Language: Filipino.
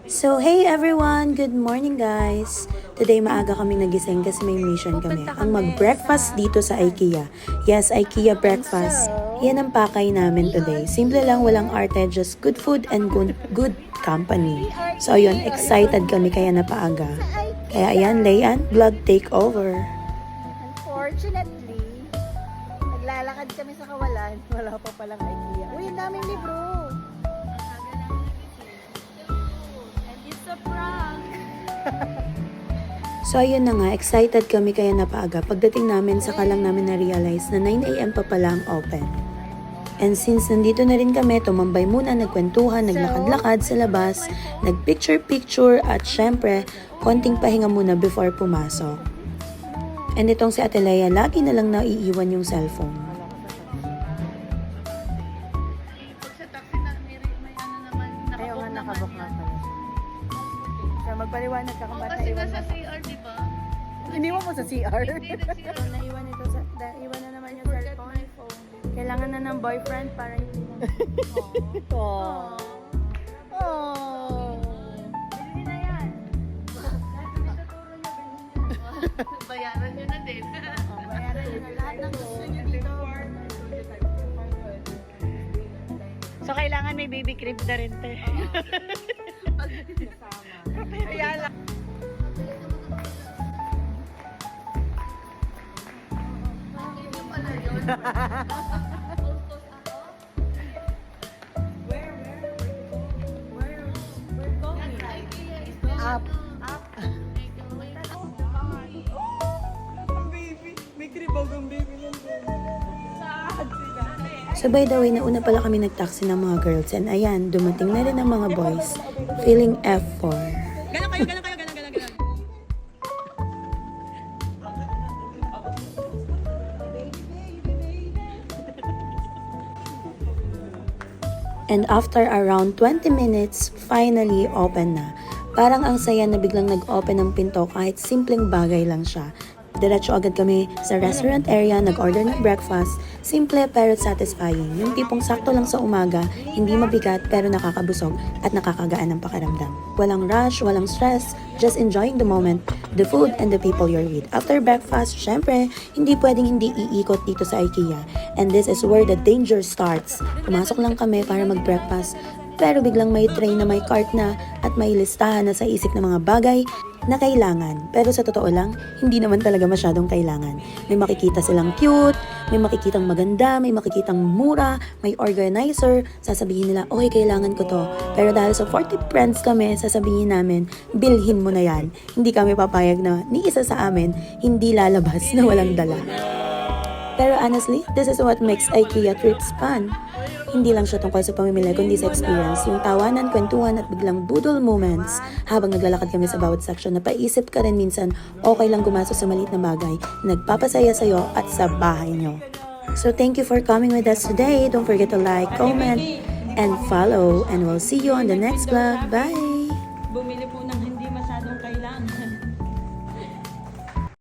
So, hey everyone! Good morning guys! Today maaga kaming nagising kasi may mission kami. Ang mag-breakfast dito sa IKEA. Yes, IKEA breakfast. Yan ang pakay namin today. Simple lang, walang arte, just good food and good company. So, ayun, excited kami kaya napaaga. Kaya ayan, Layan, vlog take over. Unfortunately, naglalakad kami sa kawalan. Wala pa palang IKEA. Uy, ang daming libro! So ayun na nga, excited kami kaya napaaga. Pagdating namin, saka lang namin na-realize na 9 AM pa pala ang open. And since nandito na rin kami, tumambay muna, nagkwentuhan, naglakad-lakad sa labas, nagpicture-picture at syempre, konting pahinga muna before pumasok. And itong si Ate Leia, lagi na lang naiiwan yung cellphone. Sa taxi na may ano naman, Ayaw nga nakabook naman nakabok nga yan. pala. So, magpaliwanag ka kung ba't Kasi naiwan nasa na. CR, di ba? Iniwan mo sa CR? Hindi na CR. Naiwan ito sa, naiwan na naman yung cellphone. Kailangan na ng boyfriend para hindi na. Aww. Aww. Bilhin na yan. Bayaran nyo na din. Bayaran nyo na lahat ng gusto nyo dito. So, kailangan may baby crib na rin, te. Kaya lang. Yung pala yun. Up. So by the way, nauna pala kami nag-taxi ng mga girls and ayan, dumating na rin ang mga boys. Feeling F4. Galang kayo, galang kayo, galang, galang, galang. And after around 20 minutes, finally open na. Parang ang saya na biglang nag-open ang pinto kahit simpleng bagay lang siya. Diretso agad kami sa restaurant area, nag-order ng breakfast. Simple pero satisfying. Yung tipong sakto lang sa umaga, hindi mabigat pero nakakabusog at nakakagaan ng pakiramdam. Walang rush, walang stress, just enjoying the moment, the food and the people you're with. After breakfast, syempre, hindi pwedeng hindi iikot dito sa IKEA. And this is where the danger starts. Pumasok lang kami para mag-breakfast, pero biglang may tray na may cart na at may listahan na sa isip ng mga bagay na kailangan. Pero sa totoo lang, hindi naman talaga masyadong kailangan. May makikita silang cute, may makikitang maganda, may makikitang mura, may organizer, sasabihin nila, okay, kailangan ko to. Pero dahil sa 40 friends kami, sasabihin namin, bilhin mo na yan. Hindi kami papayag na ni isa sa amin, hindi lalabas na walang dala. Pero honestly, this is what makes IKEA trips fun. Hindi lang siya tungkol sa pamimili, kundi sa experience. Yung tawanan, kwentuhan at biglang budol moments habang naglalakad kami sa bawat section na paisip ka rin minsan okay lang gumastos sa maliit na bagay na nagpapasaya sa'yo at sa bahay nyo. So thank you for coming with us today. Don't forget to like, comment, and follow. And we'll see you on the next vlog. Bye!